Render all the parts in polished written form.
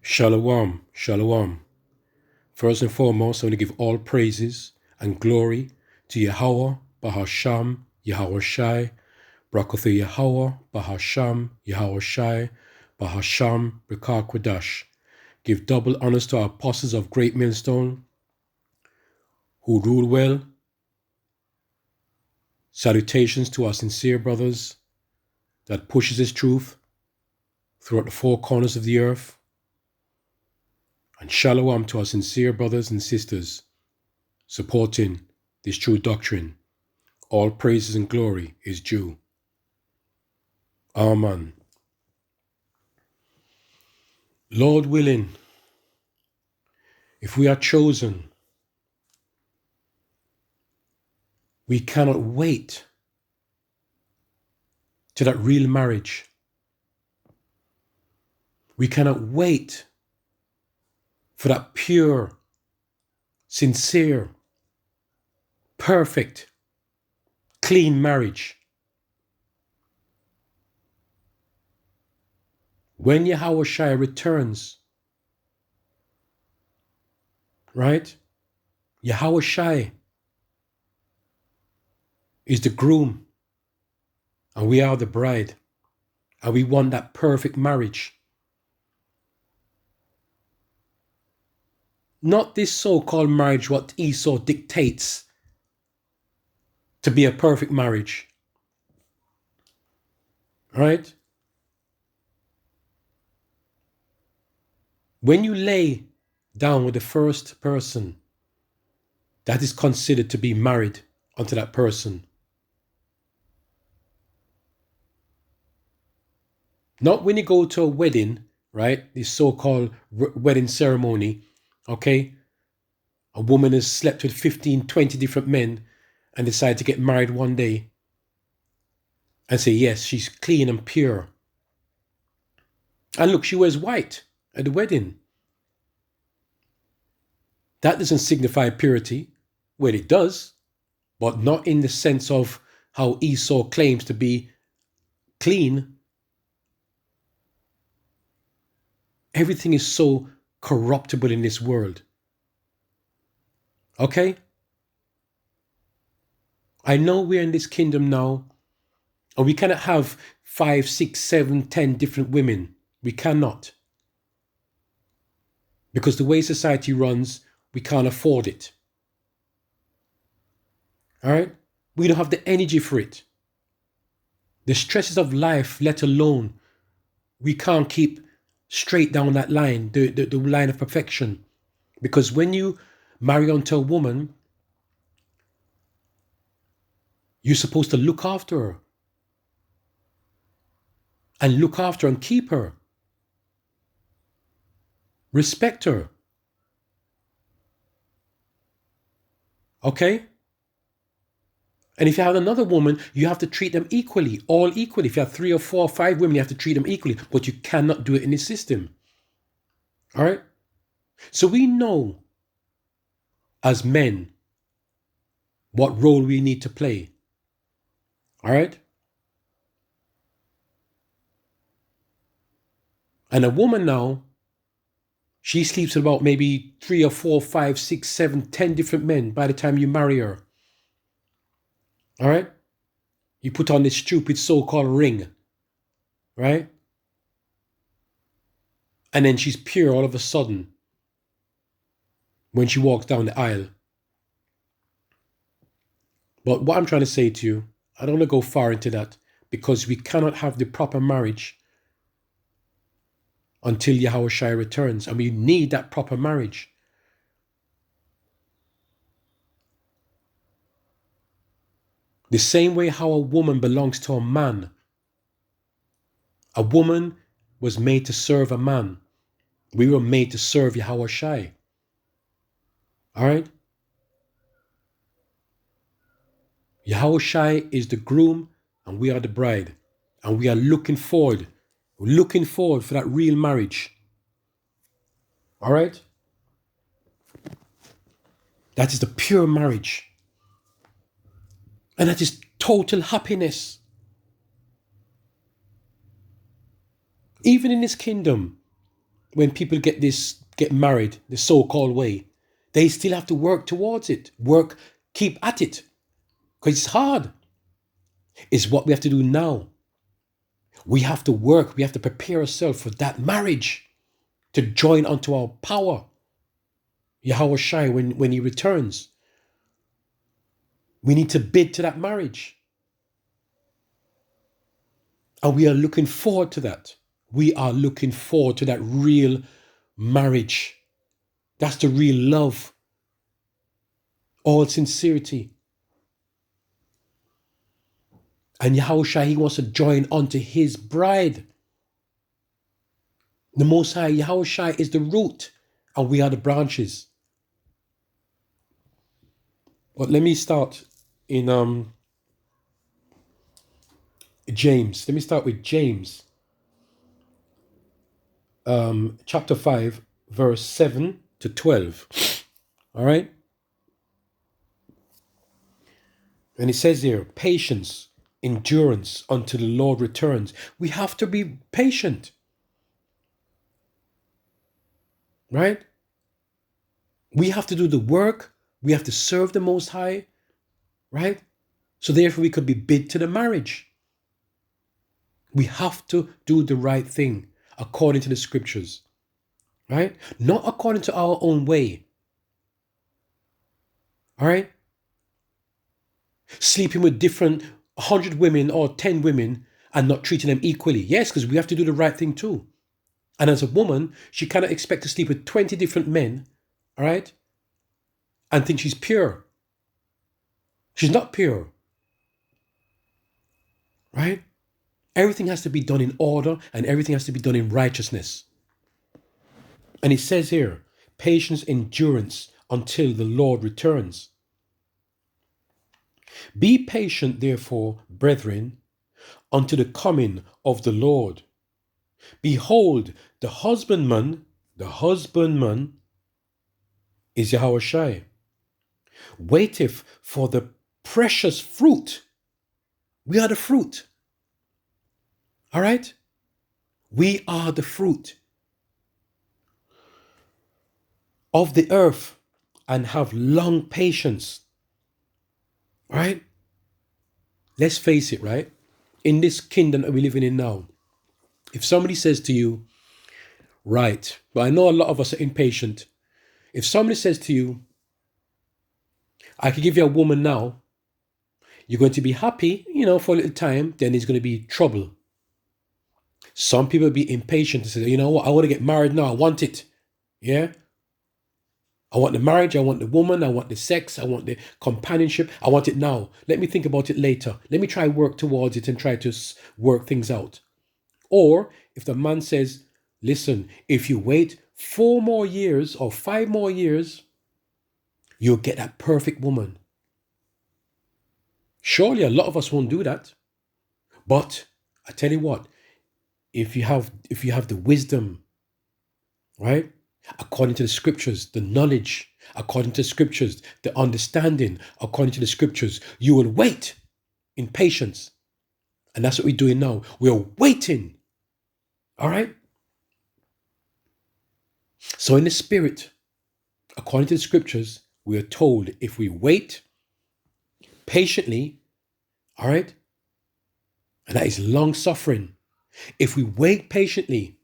Shalom, shalom. First and foremost, I want to give all praises and glory to Yahweh, Bahasham, Yahweh Shai, Brakathu Yahweh, Bahasham, Yahweh Shai, Bahasham, Rekah Kwadash. Give double honors to our apostles of Great Millstone who rule well. Salutations to our sincere brothers that pushes His truth throughout the four corners of the earth. And shalom to our sincere brothers and sisters supporting this true doctrine. All praises and glory is due. Amen. Lord willing, if we are chosen, we cannot wait to that real marriage. We cannot wait for that pure, sincere, perfect, clean marriage. When Yahweh Shai returns, right? Yahweh Shai is the groom and we are the bride. And we want that perfect marriage. Not this so-called marriage what Esau dictates to be a perfect marriage. Right? When you lay down with the first person, that is considered to be married unto that person. Not when you go to a wedding, right? This so-called wedding ceremony, okay? A woman has slept with 15, 20 different men and decide to get married one day and say, yes, she's clean and pure. And look, she wears white at the wedding. That doesn't signify purity. Well, it does, but not in the sense of how Esau claims to be clean. Everything is so corruptible in this world. Okay? I know we're in this kingdom now, and we cannot have 5, 6, 7, 10 different women. We cannot. Because the way society runs, we can't afford it. All right? We don't have the energy for it. The stresses of life, let alone, we can't keep straight down that line, the line of perfection. Because when you marry onto a woman, you're supposed to look after her. And look after and keep her. Respect her. Okay? And if you have another woman, you have to treat them equally, all equally. If you have 3 or 4 or 5 women, you have to treat them equally. But you cannot do it in this system. All right? So we know as men what role we need to play. All right? And a woman now, she sleeps with about maybe 3 or 4, 5, 6, 7, 10 different men by the time you marry her. All right? You put on this stupid so-called ring. Right? And then she's pure all of a sudden when she walks down the aisle. But what I'm trying to say to you, I don't want to go far into that because we cannot have the proper marriage until Yahweh Shai returns. And we need that proper marriage. The same way how a woman belongs to a man. A woman was made to serve a man. We were made to serve Yahweh Shai. All right? Yahweh Shai is the groom and we are the bride. And we are looking forward for that real marriage. All right? That is the pure marriage. And that is total happiness. Even in this kingdom, when people get married the so-called way, they still have to work towards it. Keep at it. Because it's hard. It's what we have to do now. We have to work. We have to prepare ourselves for that marriage to join onto our power. Yahweh Shai, when he returns, we need to bid to that marriage. And we are looking forward to that. We are looking forward to that real marriage. That's the real love. All sincerity. And Yahushua, he wants to join onto his bride. The Most High, Yahushua, is the root, and we are the branches. But let me start in James. Let me start with James. Chapter 5, verse 7 to 12. All right? And it says here, patience, endurance until the Lord returns. We have to be patient. Right? We have to do the work. We have to serve the Most High. Right? So therefore we could be bid to the marriage. We have to do the right thing according to the scriptures. Right? Not according to our own way. All right? Sleeping with different 100 women or 10 women and not treating them equally. Yes, because we have to do the right thing too. And as a woman, she cannot expect to sleep with 20 different men, all right, and think she's pure. She's not pure. Right? Everything has to be done in order and everything has to be done in righteousness. And it says here, patience, endurance until the Lord returns. Be patient, therefore, brethren, unto the coming of the Lord. Behold, the husbandman is Yahweh Shai, waiteth for the precious fruit. We are the fruit. All right? We are the fruit of the earth and have long patience. All right? Let's face it, right? In this kingdom that we're living in now, if somebody says to you, right, but I know a lot of us are impatient. If somebody says to you, I could give you a woman now, you're going to be happy, for a little time, then there's going to be trouble. Some people be impatient and say, you know what, I want to get married now, I want it. Yeah? I want the marriage, I want the woman, I want the sex, I want the companionship, I want it now. Let me think about it later. Let me try work towards it and try to work things out. Or if the man says, listen, if you wait 4 more years or 5 more years, you'll get that perfect woman. Surely a lot of us won't do that. But I tell you what, if you have the wisdom, right? According to the scriptures, the knowledge, according to the scriptures, the understanding, according to the scriptures, you will wait in patience. And that's what we're doing now. We're waiting. All right? So in the spirit, according to the scriptures, we are told if we wait patiently, all right? And that is long suffering. If we wait patiently,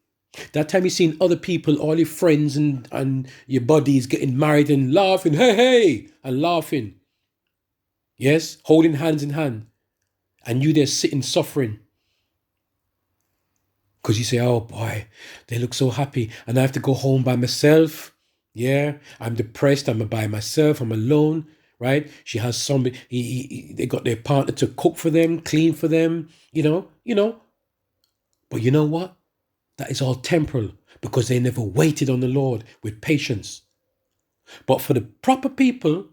that time you've seen other people, all your friends and your buddies getting married and laughing, hey, and laughing. Yes, holding hands in hand. And you there sitting suffering. Because you say, oh boy, they look so happy. And I have to go home by myself. Yeah, I'm depressed. I'm by myself. I'm alone. Right? She has somebody. They got their partner to cook for them, clean for them. You know. But you know what? That is all temporal because they never waited on the Lord with patience. But for the proper people,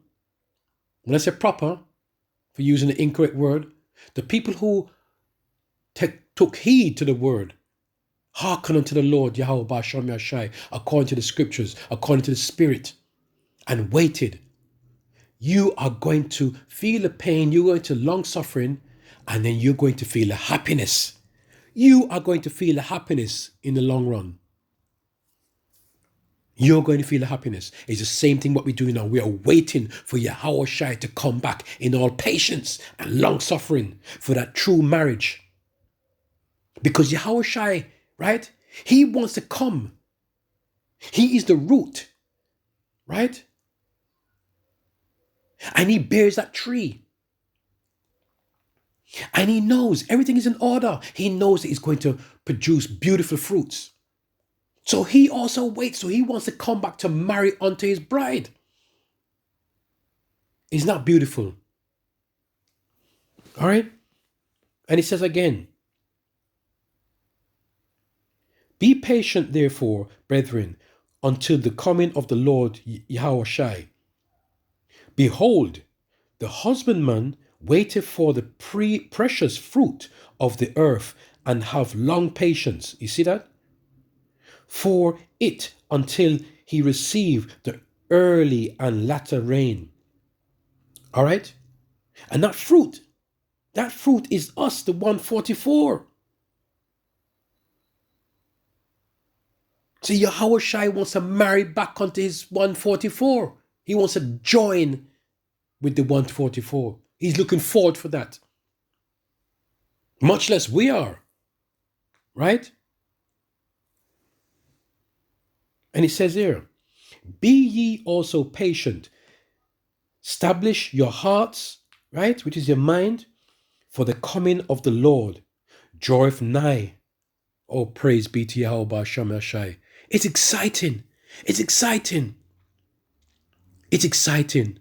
when I say proper, for using the incorrect word, the people who took heed to the word, hearken unto the Lord, Yahweh Ba'Shem Yashai, according to the scriptures, according to the spirit, and waited, you are going to feel the pain, you're going to long suffering, and then you're going to feel the happiness. You are going to feel the happiness in the long run. You're going to feel the happiness. It's the same thing what we're doing now. We are waiting for Yahweh Shai to come back in all patience and long suffering for that true marriage. Because Yahweh Shai, right? He wants to come. He is the root, right? And he bears that tree. And he knows everything is in order. He knows that he's going to produce beautiful fruits. So he also waits. So he wants to come back to marry unto his bride. Isn't that beautiful? All right. And he says again, be patient, therefore, brethren, until the coming of the Lord Yahweh Shai. Behold, the husbandman waiteth for the precious fruit of the earth and have long patience. You see that? For it until he receive the early and latter rain. All right? And that fruit is us, the 144. See, Yahweh Shai wants to marry back unto his 144. He wants to join with the 144. He's looking forward for that. Much less we are. Right? And it says here, be ye also patient. Establish your hearts, right? Which is your mind, for the coming of the Lord. Draweth nigh. Oh, praise be to Yahweh Shem Shai. It's exciting. It's exciting. It's exciting.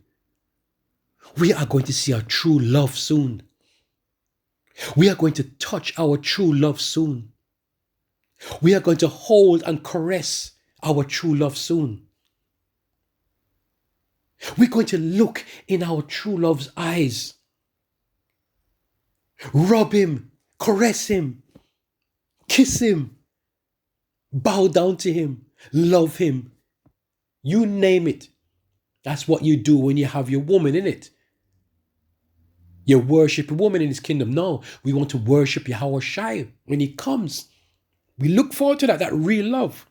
We are going to see our true love soon. We are going to touch our true love soon. We are going to hold and caress our true love soon. We're going to look in our true love's eyes. Rub him, caress him, kiss him, bow down to him, love him. You name it. That's what you do when you have your woman in it. You worship a woman in his kingdom. No, we want to worship Yahweh Shai when he comes. We look forward to that real love.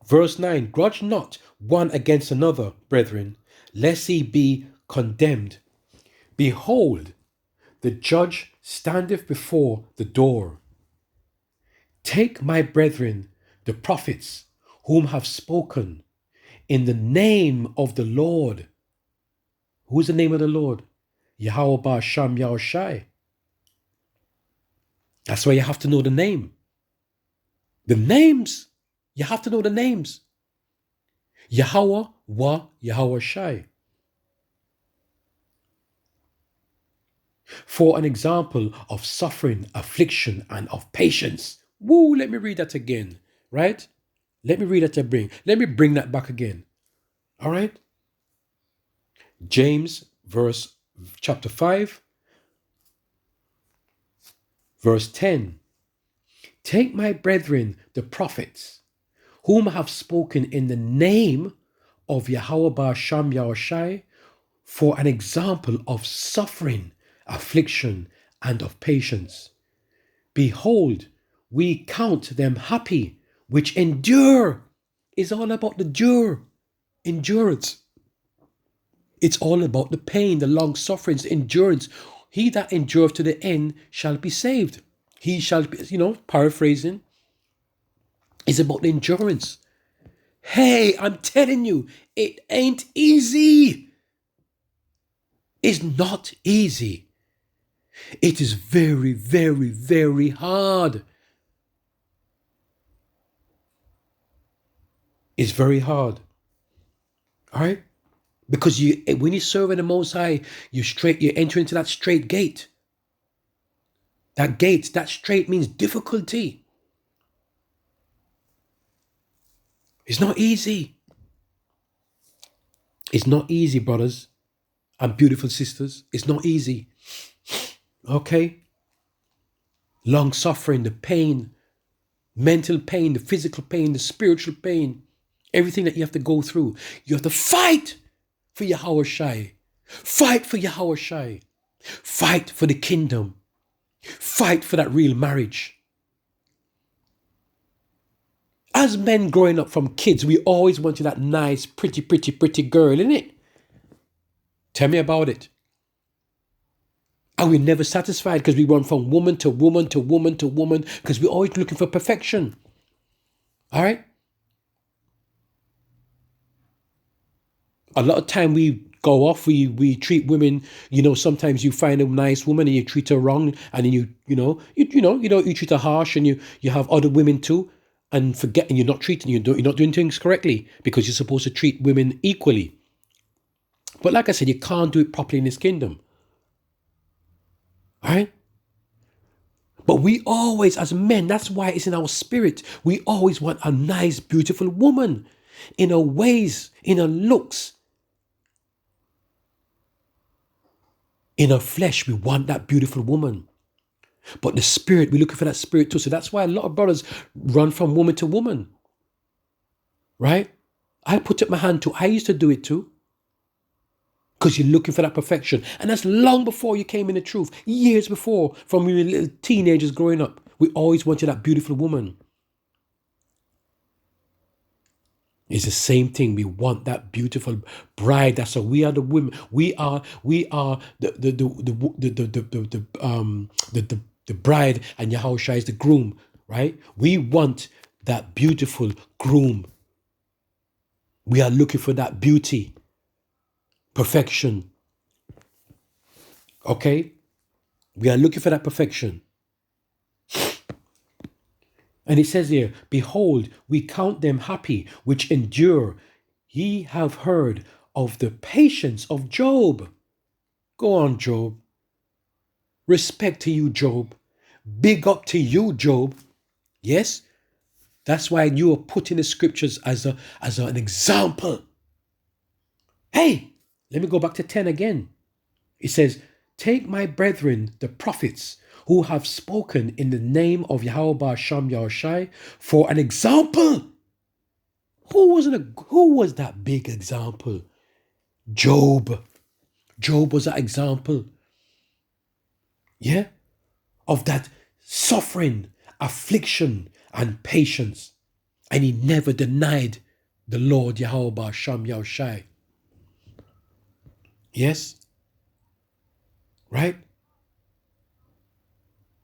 Verse 9, grudge not one against another, brethren, lest ye be condemned. Behold, the judge standeth before the door. Take my brethren, the prophets, whom have spoken in the name of the Lord. Who is the name of the Lord? Yahweh Ba'asham Yahweh Shai. That's why you have to know the name. The names. You have to know the names. Yahweh wa Yahweh Shai. For an example of suffering, affliction, and of patience. Woo, let me read that again, right? Let me read that again. Let me bring that back again. All right? James, chapter 5, verse 10. Take my brethren, the prophets, whom I have spoken in the name of Yahweh Ba'asham Yahweh Shai, for an example of suffering, affliction, and of patience. Behold, we count them happy which endure. It's all about the endurance. It's all about the pain, the long sufferings, endurance. He that endureth to the end shall be saved. He shall be, paraphrasing, is about the endurance. Hey, I'm telling you, it ain't easy. It's not easy. It is very, very, very hard. It's very hard. All right? Because when you serve in the Most High, you enter into that straight gate. That straight means difficulty. It's not easy. It's not easy, brothers and beautiful sisters. It's not easy. Okay? Long suffering, the pain, mental pain, the physical pain, the spiritual pain, everything that you have to go through. You have to fight for Yahweh Shai. Fight for Yahweh Shai. Fight for the kingdom. Fight for that real marriage. As men growing up from kids, we always wanted that nice, pretty, pretty, pretty girl, innit? Tell me about it. And we're never satisfied because we run from woman to woman to woman to woman because we're always looking for perfection. All right? A lot of time we go off, we treat women, sometimes you find a nice woman and you treat her wrong, and then you treat her harsh, and you have other women too, and forget, and you're not doing things correctly because you're supposed to treat women equally. But like I said, you can't do it properly in this kingdom. All right? But we always, as men, that's why it's in our spirit, we always want a nice, beautiful woman in her ways, in her looks. In our flesh, we want that beautiful woman. But the spirit, we're looking for that spirit too. So that's why a lot of brothers run from woman to woman. Right? I put up my hand too. I used to do it too. Because you're looking for that perfection. And that's long before you came in the truth. Years before, from we were little teenagers growing up. We always wanted that beautiful woman. It's the same thing. We want that beautiful bride. That's what we are. The women. We are the bride, and Yahushua is the groom. Right? We want that beautiful groom. We are looking for that beauty, perfection. Okay? We are looking for that perfection. And it says here, behold, we count them happy which endure. Ye have heard of the patience of Job. Go on, Job. Respect to you, Job. Big up to you, Job. Yes? That's why you are put in the scriptures as an example. Hey, let me go back to 10 again. It says, take my brethren, the prophets, who have spoken in the name of Yahweh Sham Yahushai for an example. Who was that big example? Job. Job was that example. Yeah? Of that suffering, affliction, and patience. And he never denied the Lord Yahweh Sham Yahushai. Yes? Right?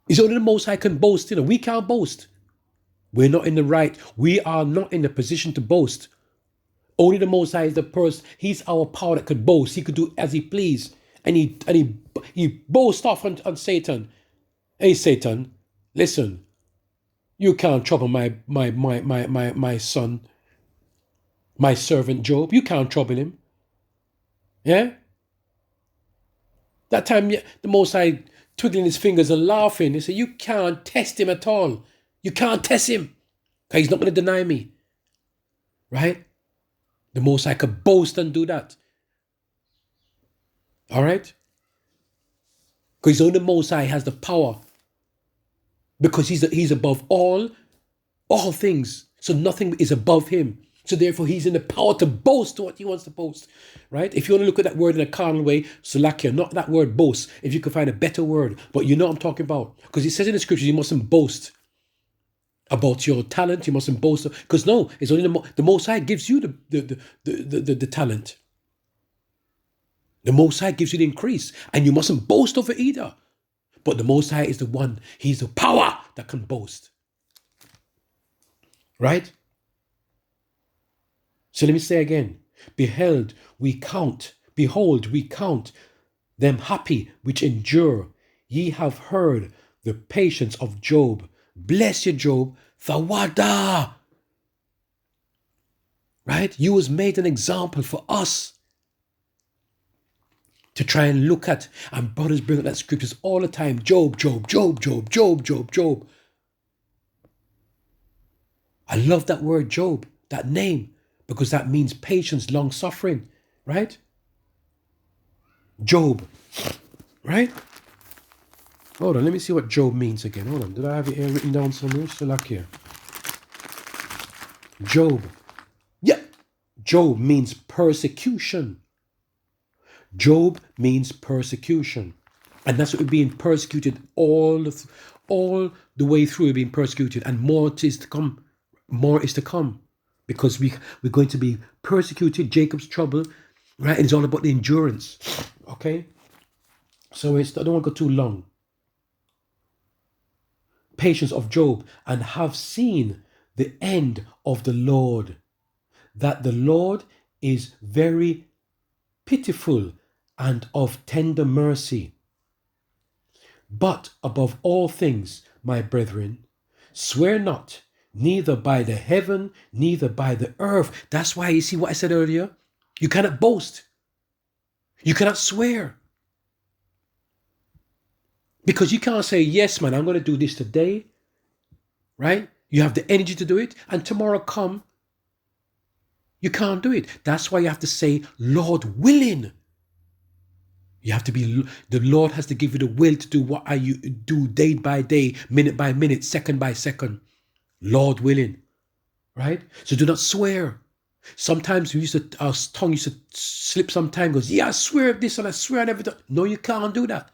It's only the Most High can boast. We can't boast. We're not in the right. We are not in the position to boast. Only the Most High is the person. He's our power that could boast. He could do as he please. And he boasts off on Satan. Hey, Satan, listen. You can't trouble my son, my servant Job. You can't trouble him. Yeah? That time, the Most High twiddling his fingers and laughing. He said, you can't test him at all. You can't test him. Because he's not going to deny me. Right? The Most High could boast and do that. All right? Because only the Most High has the power. Because he's above all things. So nothing is above him. So therefore, he's in the power to boast to what he wants to boast, right? If you want to look at that word in a carnal way, Salakia, not that word boast, if you could find a better word, but you know what I'm talking about. Because it says in the scriptures, you mustn't boast about your talent, you mustn't boast. Because no, it's only the Most High gives you the talent. The Most High gives you the increase, and you mustn't boast of it either. But the Most High is the one, he's the power that can boast. Right? So let me say again, behold, we count them happy which endure. Ye have heard the patience of Job. Bless you, Job. Thawada. Right? You was made an example for us to try and look at. And brothers bring up that scriptures all the time. Job. I love that word, Job, that name. Because that means patience, long suffering, right? Job, right? Hold on, let me see what Job means again. Hold on, did I have it here written down somewhere? Salakia. Job. Yeah. Job means persecution. Job means persecution. And that's what we're being persecuted all the way through. We're being persecuted, and more is to come. more is to come, because we're going to be persecuted, Jacob's trouble, right? And it's all about the endurance, okay? So I don't want to go too long. Patience of Job, and have seen the end of the Lord, that the Lord is very pitiful and of tender mercy. But above all things, my brethren, swear not, neither by the heaven, neither by the earth. That's why you see what I said earlier. You cannot boast. You cannot swear. Because you can't say, yes, man, I'm going to do this today. Right? You have the energy to do it. And tomorrow come, you can't do it. That's why you have to say, Lord willing. You have to be, the Lord has to give you the will to do what you do day by day, minute by minute, second by second. Lord willing. Right? So do not swear. Sometimes our tongue used to slip sometimes, goes, yeah, I swear this and I swear I never done. No, you can't do that.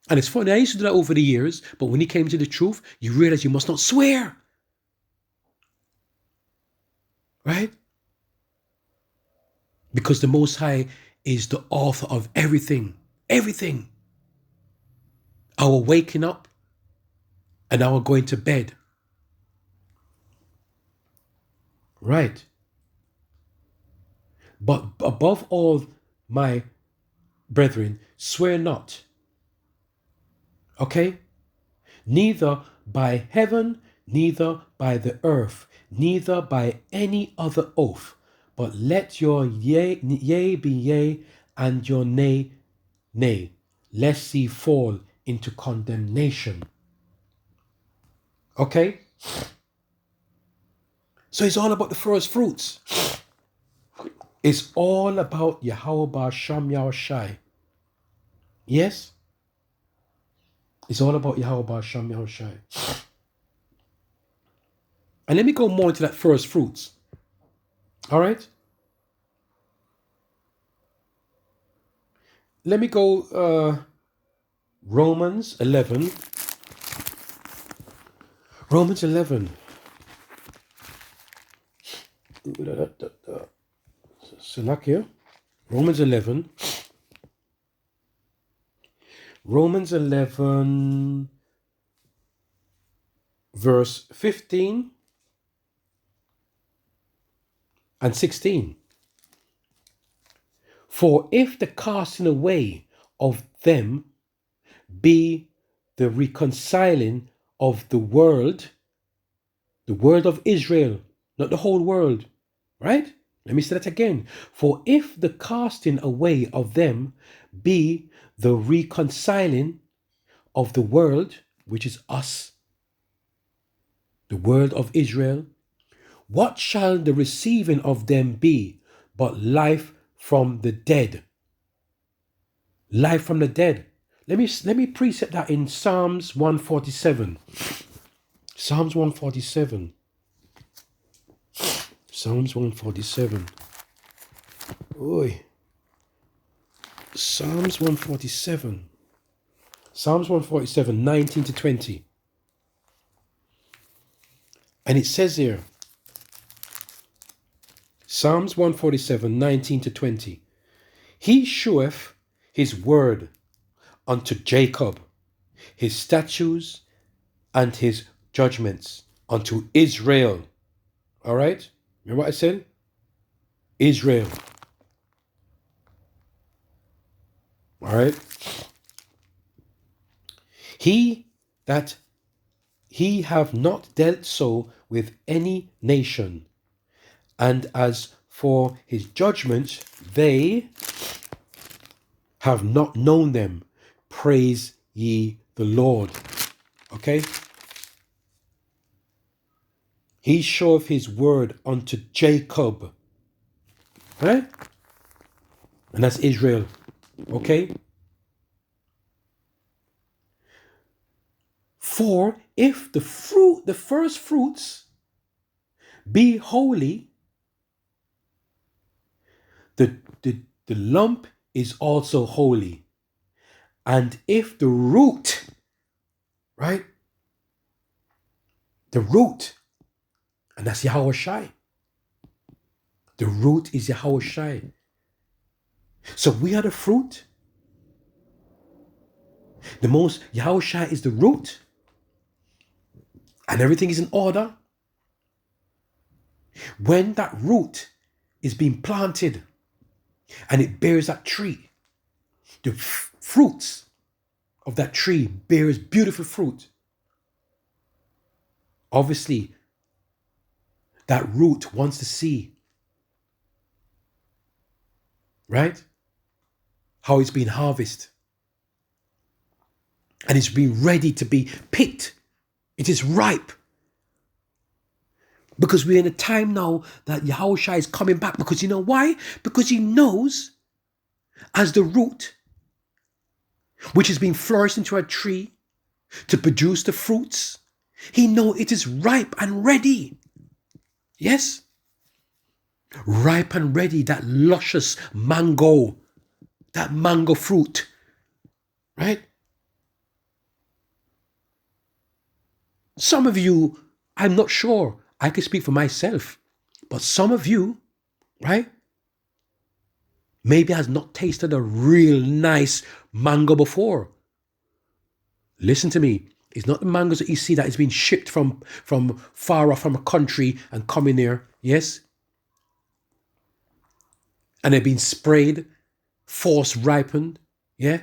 And it's funny, I used to do that over the years, but when you came to the truth, you realize you must not swear. Right? Because the Most High is the author of everything. Everything. Our waking up and our going to bed. Right. But above all, my brethren, swear not. Okay? Neither by heaven, neither by the earth, neither by any other oath, but let your yea be yea, and your nay, nay, lest ye fall into condemnation. Okay? So it's all about the first fruits. It's all about Yahweh Ba'asham Yahushai. Yes? It's all about Yahweh Ba'asham Yahushai. And let me go more into that first fruits. All right? Let me go Romans 11. Romans 11. Salakia. Romans 11. Romans 11, verse 15 and 16. For if the casting away of them be the reconciling of the world of Israel, not the whole world, right? Let me say that again. For if the casting away of them be the reconciling of the world, which is us, the world of Israel, what shall the receiving of them be but life from the dead? Life from the dead. Let me precept that in Psalms 147. Psalms 147. Psalms 147. Oi. Psalms 147. Psalms 147, 19 to 20. And it says here, Psalms 147, 19 to 20. He sheweth his word unto Jacob, his statutes and his judgments unto Israel. All right? Remember what I said? Israel. All right? He have not dealt so with any nation, and as for his judgments, they have not known them. Praise ye the Lord. Okay? He showeth his word unto Jacob. Right? And that's Israel. Okay? For if the first fruits be holy, the lump is also holy. And if the root, right? The root And that's Yahweh Shai. The root is Yahweh Shai. So we are the fruit. The most Yahweh Shai is the root. And everything is in order. When that root is being planted and it bears that tree, the fruits of that tree bears beautiful fruit. Obviously, that root wants to see, right, how it's been harvested. And it's been ready to be picked. It is ripe. Because we're in a time now that Yahushua is coming back. Because you know why? Because he knows as the root, which has been flourished into a tree to produce the fruits, he knows it is ripe and ready. Yes? Ripe and ready, that luscious mango, that mango fruit, right? Some of you, I'm not sure, I can speak for myself, but some of you, right, maybe has not tasted a real nice mango before. Listen to me. It's not the mangoes that you see that is being shipped from far off from a country and coming there, yes? And they've been sprayed, force ripened, yeah?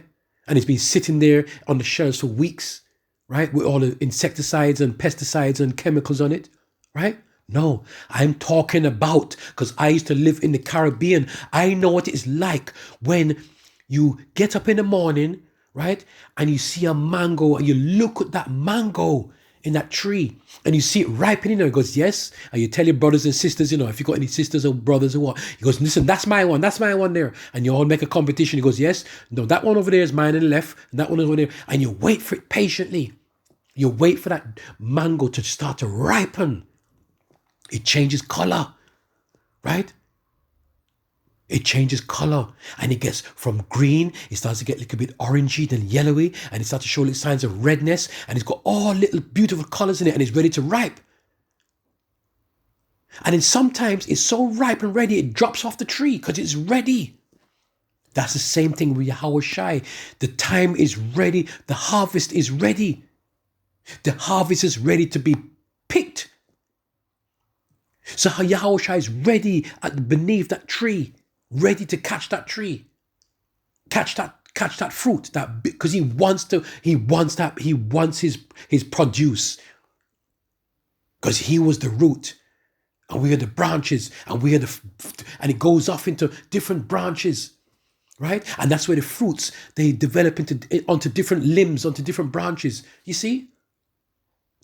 And it's been sitting there on the shelves for weeks, right? With all the insecticides and pesticides and chemicals on it, right? No, I'm talking about, because I used to live in the Caribbean. I know what it is like when you get up in the morning, right? And you see a mango and you look at that mango in that tree and you see it ripening there. It goes, yes. And you tell your brothers and sisters, if you got any sisters or brothers or what, he goes, listen, that's my one there. And you all make a competition. He goes, yes, no, that one over there is mine on the left and that one over there. And you wait for it patiently. You wait for that mango to start to ripen. It changes color, right? It changes color and it gets from green, it starts to get a little bit orangey, then yellowy, and it starts to show little signs of redness, and it's got all little beautiful colors in it, and it's ready to ripe. And then sometimes it's so ripe and ready, it drops off the tree because it's ready. That's the same thing with Yahweh Shai. The time is ready, the harvest is ready. The harvest is ready to be picked. So Yahweh Shai is ready beneath that tree, ready to catch that tree, catch that fruit, that because he wants his produce, because he was the root and we are the branches and and it goes off into different branches, right? And that's where the fruits, they develop onto different limbs, onto different branches. You see,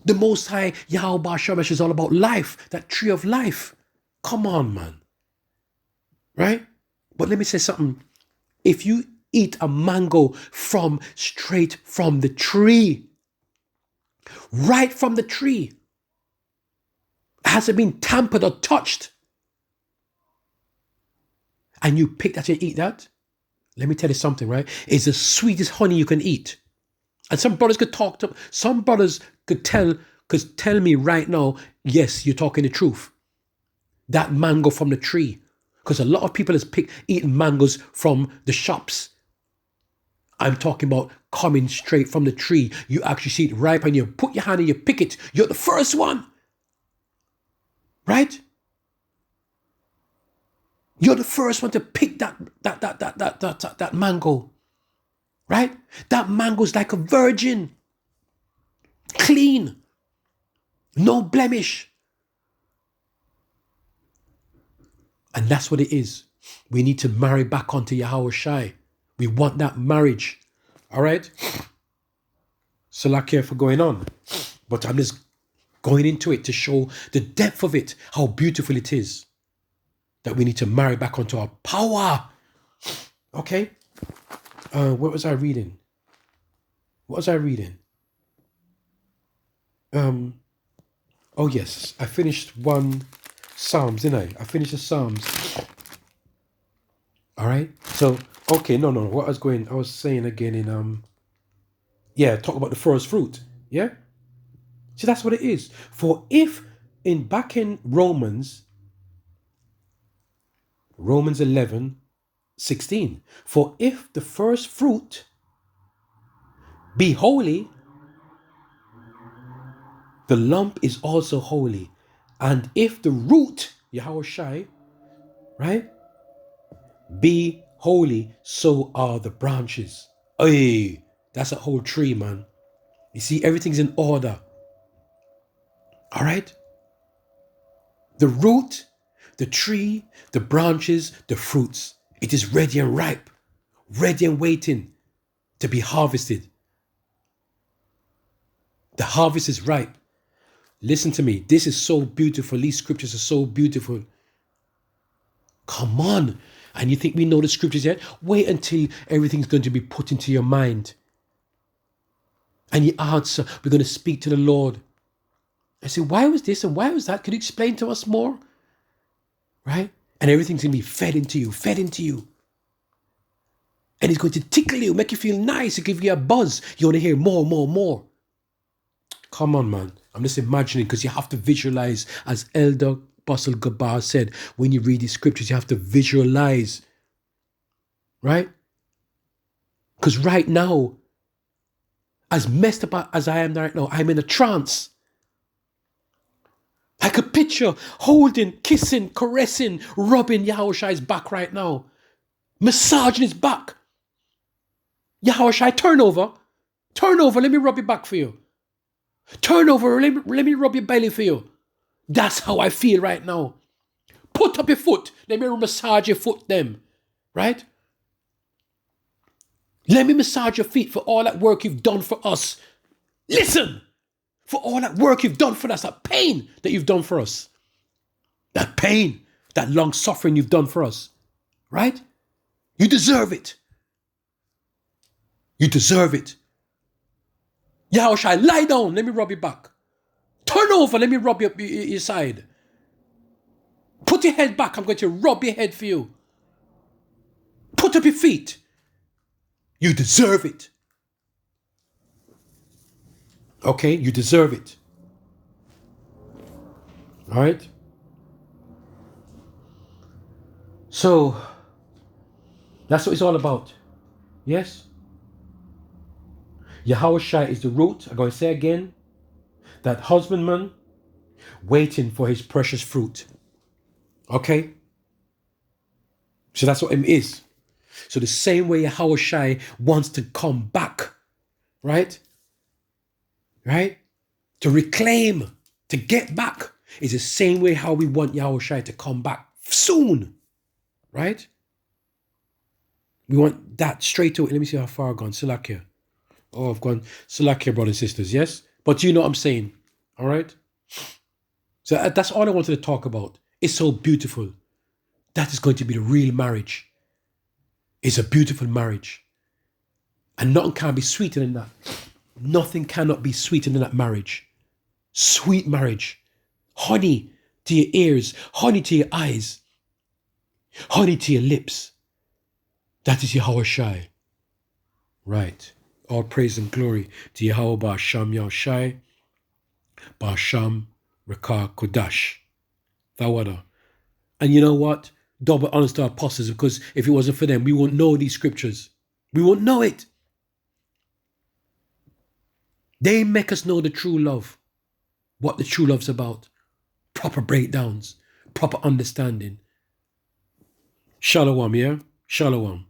the Most High Yahweh Bashamesh is all about life, that tree of life. Come on, man, right? But let me say something. If you eat a mango straight from the tree, right from the tree, hasn't been tampered or touched, and you pick that and eat that, let me tell you something, right? It's the sweetest honey you can eat. And some brothers could tell me right now, yes, you're talking the truth. That mango from the tree. Because a lot of people has eaten mangoes from the shops. I'm talking about coming straight from the tree. You actually see it ripe and you put your hand and you pick it. You're the first one. Right? You're the first one to pick that mango. Right? That mango's like a virgin. Clean. No blemish. And that's what it is. We need to marry back onto Yahweh Shai. We want that marriage. All right? Salakia for going on. But I'm just going into it to show the depth of it, how beautiful it is. That we need to marry back onto our power. Okay? What was I reading? Oh yes, I finished one Psalms, didn't I? I finished the Psalms. All right. So, okay, no. What I was saying again in talk about the first fruit. Yeah. See, that's what it is. For if back in Romans 11:16. For if the first fruit be holy, the lump is also holy. And if the root, Yahweh Shai, right, be holy, so are the branches. Hey, that's a whole tree, man. You see, everything's in order. All right? The root, the tree, the branches, the fruits. It is ready and ripe, ready and waiting to be harvested. The harvest is ripe. Listen to me. This is so beautiful. These scriptures are so beautiful. Come on. And you think we know the scriptures yet? Wait until everything's going to be put into your mind. And you answer, we're going to speak to the Lord. I say, why was this and why was that? Could you explain to us more? Right? And everything's going to be fed into you. And it's going to tickle you, make you feel nice, give you a buzz. You want to hear more. Come on, man. I'm just imagining, because you have to visualize, as Elder Apostle Gabar said, when you read these scriptures, you have to visualize. Right? Because right now, as messed up as I am right now, I'm in a trance. I could picture holding, kissing, caressing, rubbing Yahushai's back right now. Massaging his back. Yahushai, turn over, let me rub your back for you. Turn over, let me rub your belly for you. That's how I feel right now. Put up your foot, let me massage your foot them. Right? Let me massage your feet for all that work you've done for us. Listen! For all that work you've done for us, that pain that you've done for us. That pain, that long suffering you've done for us. Right? You deserve it. You deserve it. Yahushai, lie down, let me rub your back. Turn over, let me rub your side. Put your head back, I'm going to rub your head for you. Put up your feet. You deserve it. Okay, you deserve it. All right? So, that's what it's all about. Yes? Yahushai is the root. I'm going to say again, that husbandman waiting for his precious fruit. Okay? So that's what him is. So the same way Yahushai wants to come back, right? Right? To reclaim, to get back, is the same way how we want Yahushai to come back soon. Right? We want that straight away. Let me see how far I've gone. Salakia. Oh, I've gone Salakia, brothers and sisters. Yes? But you know what I'm saying. All right? So that's all I wanted to talk about. It's so beautiful. That is going to be the real marriage. It's a beautiful marriage. And nothing can be sweeter than that. Nothing cannot be sweeter than that marriage. Sweet marriage. Honey to your ears. Honey to your eyes. Honey to your lips. That is Yahushai. Right. All praise and glory to Yahweh Ba'asham Yahushai. Ba'asham Rekah Kodash. Thawada. And you know what? Double honors to our apostles, because if it wasn't for them, we won't know these scriptures. We won't know it. They make us know the true love. What the true love's about. Proper breakdowns. Proper understanding. Shalom, yeah? Shalom.